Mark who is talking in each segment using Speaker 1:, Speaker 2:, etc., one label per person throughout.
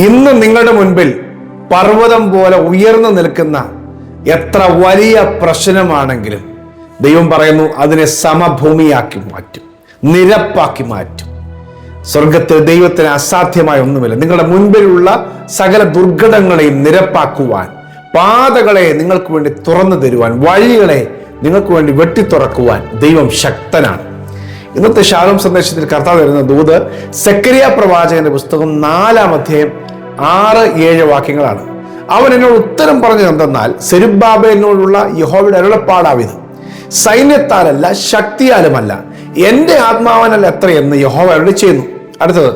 Speaker 1: ഇന്ന് നിങ്ങളുടെ മുൻപിൽ പർവ്വതം പോലെ ഉയർന്നു നിൽക്കുന്ന എത്ര വലിയ പ്രശ്നമാണെങ്കിലും ദൈവം പറയുന്നു അതിനെ സമഭൂമിയാക്കി മാറ്റും, നിരപ്പാക്കി മാറ്റും. സ്വർഗത്തിൽ ദൈവത്തിന് അസാധ്യമായ ഒന്നുമില്ല. നിങ്ങളുടെ മുൻപിലുള്ള സകല ദുർഘടങ്ങളെയും നിരപ്പാക്കുവാൻ, പാതകളെ നിങ്ങൾക്ക് വേണ്ടി തുറന്നു തരുവാൻ, വഴികളെ നിങ്ങൾക്ക് വേണ്ടി വെട്ടിത്തുറക്കുവാൻ ദൈവം ശക്തനാണ്. ഇന്നത്തെ ശാലോം സന്ദേശത്തിൽ കർത്താവ് തരുന്ന ദൂത് സെക്കറിയ പ്രവാചകന്റെ പുസ്തകം 4-ാം അധ്യായം 6-7 വാക്യങ്ങളാണ്. അവൻ എന്നോട് ഉത്തരം പറഞ്ഞത് എന്തെന്നാൽ, സെരുബ്ബാബേലിനോടുള്ള യഹോവയുടെ അരുളപ്പാടാവിത്, സൈന്യത്താലല്ല ശക്തിയാലുമല്ല എന്റെ ആത്മാവനല്ല എത്രയെന്ന് യഹോവ അരുളി ചെയ്യുന്നു. അടുത്തത്,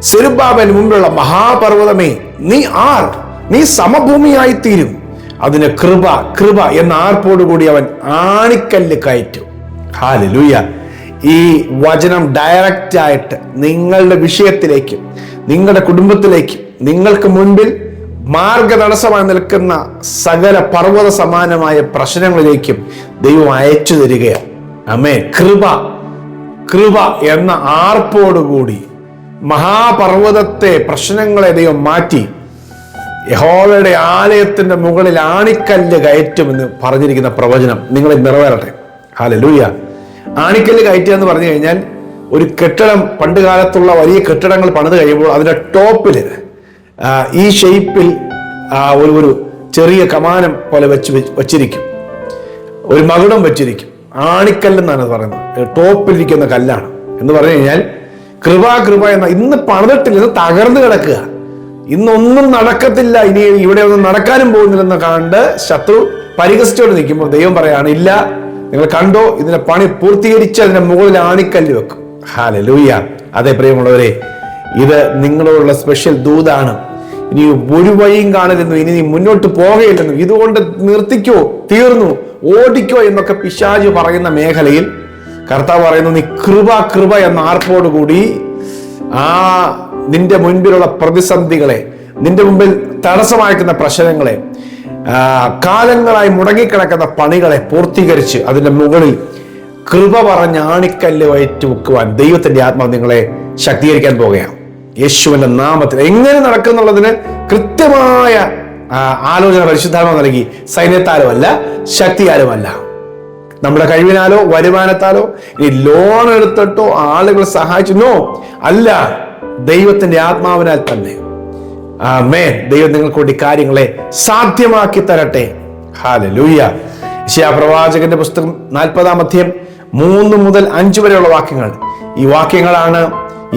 Speaker 1: സെരുബ്ബാബേലിന് മുമ്പിലുള്ള മഹാപർവ്വതമേ നീ സമഭൂമിയായി തീരും, അതിന് കൃപ കൃപ എന്ന ആർപ്പോടുകൂടി അവൻ ആണിക്കല്ല് കയറ്റും. ഹല്ലേലൂയ. ഈ വചനം ഡയറക്റ്റ് ആയിട്ട് നിങ്ങളുടെ വിഷയത്തിലേക്കും നിങ്ങളുടെ കുടുംബത്തിലേക്കും നിങ്ങൾക്ക് മുൻപിൽ മാർഗതടസ്സമായി നിൽക്കുന്ന സകല പർവ്വത സമാനമായ പ്രശ്നങ്ങളിലേക്കും ദൈവം അയച്ചു തരികയാണ്. ആമേൻ. കൃപ കൃപ എന്ന ആർപ്പോടുകൂടി മഹാപർവ്വതത്തെ, പ്രശ്നങ്ങളെ ദൈവം മാറ്റി യഹോവയുടെ ആലയത്തിന്റെ മുകളിൽ ആണിക്കല്ല് കയറ്റുമെന്ന് പറഞ്ഞിരിക്കുന്ന പ്രവചനം നിങ്ങളിൽ നിറവേറട്ടെ. ഹല്ലേലൂയ. ആണിക്കല്ല് കയറ്റുക എന്ന് പറഞ്ഞു കഴിഞ്ഞാൽ, ഒരു കെട്ടിടം, പണ്ട് കാലത്തുള്ള വലിയ കെട്ടിടങ്ങൾ പണിത് കഴിയുമ്പോൾ അതിന്റെ ടോപ്പിൽ ഈ ഷേപ്പിൽ ഒരു ചെറിയ കമാനം പോലെ വച്ചിരിക്കും, ഒരു മകുടം വെച്ചിരിക്കും. ആണിക്കല്ലെന്നാണ് പറയുന്നത്, ടോപ്പിലിരിക്കുന്ന കല്ലാണ് എന്ന് പറഞ്ഞു കഴിഞ്ഞാൽ കൃപ എന്ന. ഇന്ന് പണിതിട്ടില്ല, ഇന്ന് തകർന്നു കിടക്കുക, ഇന്നൊന്നും നടക്കത്തില്ല, ഇനി ഇവിടെ ഒന്നും നടക്കാനും പോകുന്നില്ലെന്ന് കണ്ട് ശത്രു പരിഹസിച്ചോട് നിൽക്കുമ്പോൾ ദൈവം പറയാണ്, ഇല്ല, നിങ്ങൾ കണ്ടോ, ഇതിന്റെ പണി പൂർത്തീകരിച്ച് അതിന്റെ മുകളിൽ ആണിക്കല്ല് വെക്കും. ഹല്ലേലൂയ. അതേ പ്രിയമുള്ളവരെ, ഇത് നിങ്ങളോടുള്ള സ്പെഷ്യൽ ദൂതാണ്. ഇനി ഒരു വഴിയും കാണില്ലെന്നും, ഇനി നീ മുന്നോട്ട് പോകയില്ലെന്നും, ഇതുകൊണ്ട് നിർത്തിക്കോ, തീർന്നു, ഓടിക്കോ എന്നൊക്കെ പിശാച് പറയുന്ന മേഖലയിൽ കർത്താവ് പറയുന്നു, നീ കൃപ എന്ന ആർപ്പോടുകൂടി നിന്റെ മുൻപിലുള്ള പ്രതിസന്ധികളെ, നിന്റെ മുമ്പിൽ തടസ്സമായിരിക്കുന്ന പ്രശ്നങ്ങളെ, കാലങ്ങളായി മുടങ്ങിക്കിടക്കുന്ന പണികളെ പൂർത്തീകരിച്ച് അതിന്റെ മുകളിൽ കൃപ പറഞ്ഞ ആണിക്കല്ല് വയറ്റുവെക്കുവാൻ ദൈവത്തിന്റെ ആത്മാവ് നിങ്ങളെ ശക്തീകരിക്കാൻ പോകുകയാണ്. യേശുവിന്റെ നാമത്തിൽ എങ്ങനെ നടക്കുന്നുള്ളതിന് കൃത്യമായ ആലോചന പരിശുദ്ധാത്മാവ് നൽകി. സൈന്യത്താലുമല്ല, ശക്തിയാലുമല്ല, നമ്മുടെ കഴിവിനാലോ വരുമാനത്താലോ, ഇനി ലോൺ എടുത്തിട്ടോ ആളുകൾ സഹായിച്ചോ അല്ല, ദൈവത്തിന്റെ ആത്മാവിനാൽ തന്നെ. ആമേൻ. ദൈവം നിങ്ങൾക്ക് വേണ്ടി കാര്യങ്ങളെ സാധ്യമാക്കി തരട്ടെ. ഹല്ലേലൂയ. യെശയ്യാ പ്രവാചകന്റെ പുസ്തകം 40-ാം അധ്യായം 3 മുതൽ 5 വരെയുള്ള വാക്യങ്ങൾ. ഈ വാക്യങ്ങളാണ്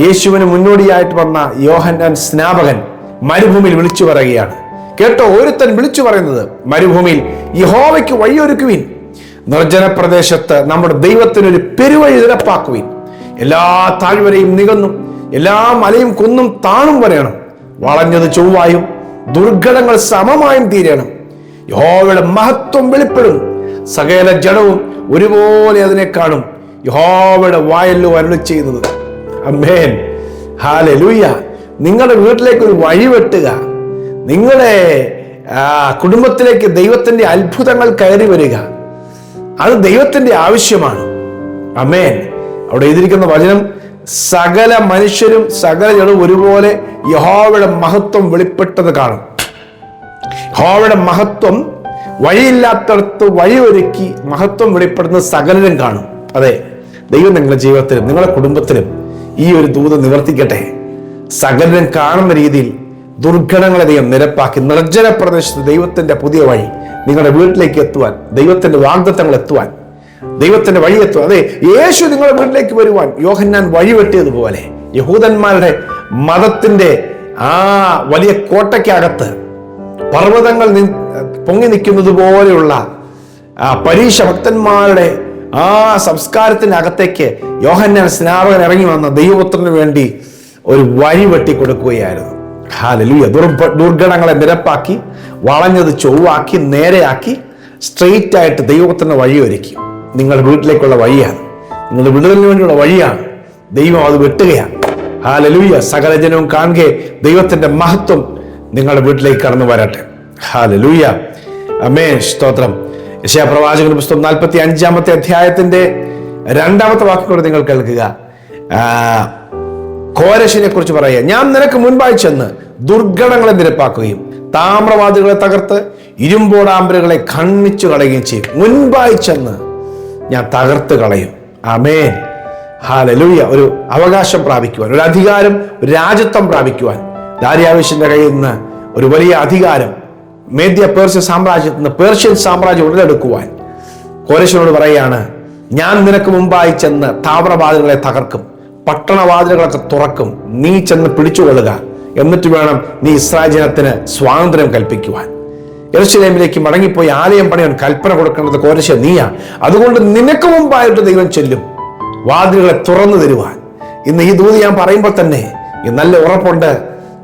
Speaker 1: യേശുവിന് മുന്നോടിയായിട്ട് വന്ന യോഹന്നാൻ സ്നാപകൻ മരുഭൂമിയിൽ വിളിച്ചു പറയുകയാണ്. കേട്ടോ, ഒരുത്തൻ വിളിച്ചു പറയുന്നത്, മരുഭൂമിയിൽ യഹോവയ്ക്ക് വഴിയൊരുക്കുവിൻ, നിർജ്ജന പ്രദേശത്ത് നമ്മുടെ ദൈവത്തിനൊരു പെരുവഴി നിരപ്പാക്കുവിൻ. എല്ലാ താഴ്വരയും നികന്നും എല്ലാ മലയും കുന്നും താണും വരയണം, വളഞ്ഞത് ചൊവ്വായും ദുർഘടങ്ങൾ സമമായും തീരണം. യഹോവയുടെ മഹത്വം വെളിപ്പെടും, സകല ജഡവും ഒരുപോലെ അതിനെ കാണും. യഹോവയുടെ വായല്ലോ അരുളി ചെയ്യുന്നത്. ആമേൻ. ഹല്ലേലൂയ. നിങ്ങളുടെ വീട്ടിലേക്ക് ഒരു വഴി വെട്ടുക, നിങ്ങളുടെ കുടുംബത്തിലേക്ക് ദൈവത്തിന്റെ അത്ഭുതങ്ങൾ കയറി വരിക, അത് ദൈവത്തിന്റെ ആവശ്യമാണ്. ആമേൻ. അവിടെ എഴുതിയിരിക്കുന്ന വചനം, സകല മനുഷ്യരും സകല ജഡവും ഒരുപോലെ യഹോവയുടെ മഹത്വം വെളിപ്പെട്ടത് കാണും. യഹോവയുടെ മഹത്വം വഴിയില്ലാത്തടത്ത് വഴിയൊരുക്കി മഹത്വം വെളിപ്പെടുന്ന സകലരും കാണും. അതെ, ദൈവം നിങ്ങളുടെ ജീവിതത്തിലും നിങ്ങളുടെ കുടുംബത്തിലും ഈ ഒരു ദൂത് നിവർത്തിക്കട്ടെ. സകലരും കാണുന്ന രീതിയിൽ ദുർഘടങ്ങളെ ദൈവം നിരപ്പാക്കി നിർജ്ജന പ്രദേശത്ത് ദൈവത്തിന്റെ പുതിയ വഴി നിങ്ങളുടെ വീട്ടിലേക്ക് എത്തുവാൻ, ദൈവത്തിന്റെ വാഗ്ദത്തങ്ങൾ എത്തുവാൻ, ദൈവത്തിന്റെ വഴി എത്തുവാൻ. അതെ, യേശു നിങ്ങളുടെ വീട്ടിലേക്ക് വരുവാൻ യോഹന്നാൻ വഴി വെട്ടിയതുപോലെ യഹൂദന്മാരുടെ മതത്തിന്റെ വലിയ കോട്ടയ്ക്കകത്ത് പർവ്വതങ്ങൾ പൊങ്ങി നിൽക്കുന്നത് പോലെയുള്ള പരീക്ഷ ഭക്തന്മാരുടെ സംസ്കാരത്തിന്റെ അകത്തേക്ക് യോഹന്നാൻ സ്നാപകൻ ഇറങ്ങി വന്ന ദൈവപുത്രന് വേണ്ടി ഒരു വഴി വെട്ടി കൊടുക്കുകയായിരുന്നു. ഹല്ലേലൂയ. ദുർഘടങ്ങളെ നിരപ്പാക്കി, വളഞ്ഞത് ചൊവ്വാക്കി, നേരെയാക്കി, സ്ട്രെയിറ്റ് ആയിട്ട് ദൈവപുത്രന് വഴിയൊരുക്കി. നിങ്ങളുടെ വീട്ടിലേക്കുള്ള വഴിയാണ്, നിങ്ങളുടെ വിടുതലിന് വേണ്ടിയുള്ള വഴിയാണ്. ദൈവം അത് വെട്ടുകയാണ്. ഹല്ലേലൂയ. സകല ജനവും കാണുകെ ദൈവത്തിന്റെ മഹത്വം നിങ്ങളുടെ വീട്ടിലേക്ക് കടന്നു വരട്ടെ. ഹല്ലേലൂയ. ആമേൻ. സ്തോത്രം. യെശയ്യാ പ്രവാചകന്റെ പുസ്തകം 45-ാമത്തെ അധ്യായത്തിന്റെ 2-ാമത്തെ വാക്യത്തോടെ നിങ്ങൾ കേൾക്കുക. കോരശിനെ കുറിച്ച് പറയുക, ഞാൻ നിനക്ക് മുൻപായി ചെന്ന് ദുർഘടങ്ങളെ നിരപ്പാക്കുകയും താമ്രവാദികളെ തകർത്ത് ഇരുമ്പോടാമ്പലുകളെ ഖണ്ഡിച്ചു കളയുകയും ചെയ്യും. മുൻപായി ചെന്ന് ഞാൻ തകർത്ത് കളയും. ആമേൻ, ഹല്ലേലൂയ. ഒരു അവകാശം പ്രാപിക്കുവാൻ, ഒരു അധികാരം, ഒരു രാജ്യത്വം പ്രാപിക്കുവാൻ ദാര്യാവേശിന്റെ കയ്യിൽ നിന്ന് ഒരു വലിയ അധികാരം മേദ്യ പേർഷ്യ സാമ്രാജ്യത്തിൽ നിന്ന് പേർഷ്യൻ സാമ്രാജ്യം ഉടലെടുക്കുവാൻ കോരശനോട് പറയുകയാണ്, ഞാൻ നിനക്ക് മുമ്പായി ചെന്ന് താമ്രവാദികളെ തകർക്കും, പട്ടണവാതിലുകളൊക്കെ തുറക്കും, നീ ചെന്ന് പിടിച്ചുകൊള്ളുക, എന്നിട്ട് വേണം നീ ഇസ്രായേൽ ജനത്തിന് സ്വാതന്ത്ര്യം കൽപ്പിക്കുവാൻ. യെരൂശലേമിലേക്ക് മടങ്ങിപ്പോയി ആലയം പണിയാൻ കൽപ്പന കൊടുക്കേണ്ടത് കോരശ നീയാ. അതുകൊണ്ട് നിനക്ക് മുമ്പായിട്ട് ദൈവം ചെല്ലും വാതിലുകളെ തുറന്നു തരുവാൻ. ഇന്ന് ഈ ദൂത് ഞാൻ പറയുമ്പോൾ തന്നെ നല്ല ഉറപ്പുണ്ട്,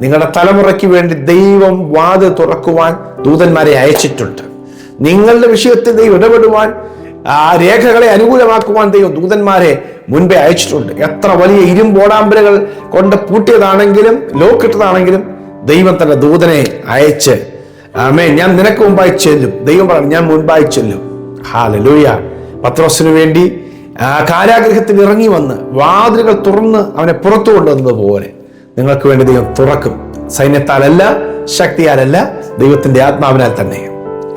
Speaker 1: നിങ്ങളുടെ തലമുറയ്ക്ക് വേണ്ടി ദൈവം വാതിൽ തുറക്കുവാൻ ദൂതന്മാരെ അയച്ചിട്ടുണ്ട്. നിങ്ങളുടെ വിഷയത്തിൽ ദൈവം ഇടപെടുവാൻ, ആ രേഖകളെ അനുകൂലമാക്കുവാൻ ദൈവം ദൂതന്മാരെ മുൻപേ അയച്ചിട്ടുണ്ട്. എത്ര വലിയ ഇരുമ്പോടാമ്പലുകൾ കൊണ്ട് പൂട്ടിയതാണെങ്കിലും ലോക്കിട്ടതാണെങ്കിലും ദൈവം തന്റെ ദൂതനെ അയച്ച് ആമേൻ ഞാൻ നിനക്ക് മുമ്പായി ചെല്ലും. ദൈവം പറഞ്ഞു, ഞാൻ മുൻപായി ചെല്ലും. ഹല്ലേലൂയ. പത്രോസിന് വേണ്ടി കാരാഗൃഹത്തിൽ ഇറങ്ങി വന്ന് വാതിലുകൾ തുറന്ന് അവനെ പുറത്തു കൊണ്ടുവന്നതുപോലെ നിങ്ങൾക്ക് വേണ്ടി ദൈവം തുറക്കും. സൈന്യത്താലല്ല, ശക്തിയാലല്ല, ദൈവത്തിന്റെ ആത്മാവിനാൽ തന്നെ.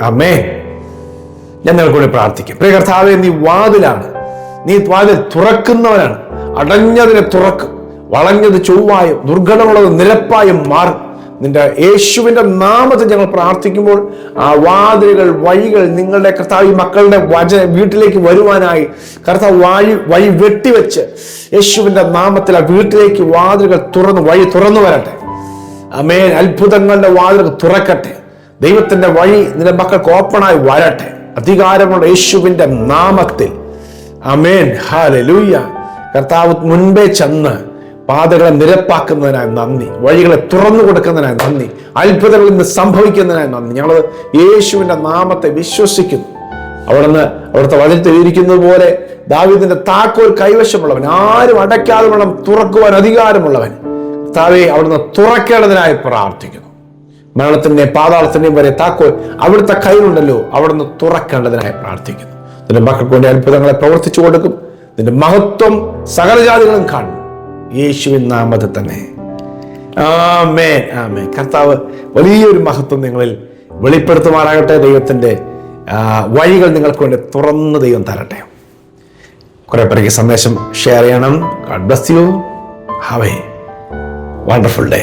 Speaker 1: ആമേൻ. ഞാൻ നിങ്ങൾക്ക് വേണ്ടി പ്രാർത്ഥിക്കും. പ്രിയ കർത്താവേ, നീ വാതിലാണ്, നീ വാതിൽ തുറക്കുന്നവനാണ്. അടഞ്ഞതിനെ തുറക്കും, വളഞ്ഞത് ചൊവ്വായും ദുർഘടമുള്ളത് നിരപ്പായും മാറും. നിന്റെ യേശുവിന്റെ നാമത്തിൽ ഞങ്ങൾ പ്രാർത്ഥിക്കുമ്പോൾ ആ വാതിലുകൾ, വഴികൾ നിങ്ങളുടെ കർത്താവ് മക്കളുടെ വീട്ടിലേക്ക് വരുവാനായി കർത്താവ് വഴി വെട്ടിവെച്ച് യേശുവിന്റെ നാമത്തിൽ ആ വീട്ടിലേക്ക് വാതിലുകൾ വഴി തുറന്നു വരട്ടെ. ആമേൻ. അത്ഭുതങ്ങളുടെ വാതിലുകൾ തുറക്കട്ടെ. ദൈവത്തിന്റെ വഴി നിന്റെ മക്കൾക്ക് ഓപ്പണായി വരട്ടെ. അധികാരമുള്ള യേശുവിന്റെ നാമത്തിൽ. ആമേൻ, ഹല്ലേലൂയ. കർത്താവ് മുൻപേ ചെന്ന് പാതകളെ നിരപ്പാക്കുന്നതിനായി നന്ദി, വഴികളെ തുറന്നു കൊടുക്കുന്നതിനായി നന്ദി, അത്ഭുതങ്ങൾ ഇന്ന് സംഭവിക്കുന്നതിനായി നന്ദി. ഞങ്ങൾ യേശുവിന്റെ നാമത്തെ വിശ്വസിക്കുന്നു. അവിടുത്തെ വചനത്തിൽ ഇരിക്കുന്നത് പോലെ ദാവീദിന്റെ താക്കോൽ കൈവശമുള്ളവൻ, ആരും അടയ്ക്കാതെ വേണം തുറക്കുവാൻ അധികാരമുള്ളവൻ. കർത്താവേ, അവിടുന്ന് തുറക്കേണ്ടതിനായി പ്രാർത്ഥിക്കുന്നു. മരണത്തിന്റെയും പാതാളത്തിന്റെയും വരെ താക്കോൽ അവിടുത്തെ കയ്യിലുണ്ടല്ലോ, അവിടുന്ന് തുറക്കേണ്ടതിനായി പ്രാർത്ഥിക്കുന്നു. നിന്റെ മക്കൾക്ക് വേണ്ടി അത്ഭുതങ്ങളെ പ്രവർത്തിച്ചു കൊടുക്കും. നിന്റെ മഹത്വം സകല ജാതികളും കാണും. യേശുവിൻ നാമത്തിൽ തന്നെ. ആമേൻ, ആമേൻ. കർത്താവ് വലിയൊരു മഹത്വം നിങ്ങളിൽ വെളിപ്പെടുത്തുമാറാകട്ടെ. ദൈവത്തിന്റെ വഴികൾ നിങ്ങൾക്ക് വേണ്ടി തുറന്ന് ദൈവം തരട്ടെ. കുറെ പേർക്ക് സന്ദേശം ഷെയർ ചെയ്യണം. God bless you. Have A wonderful day.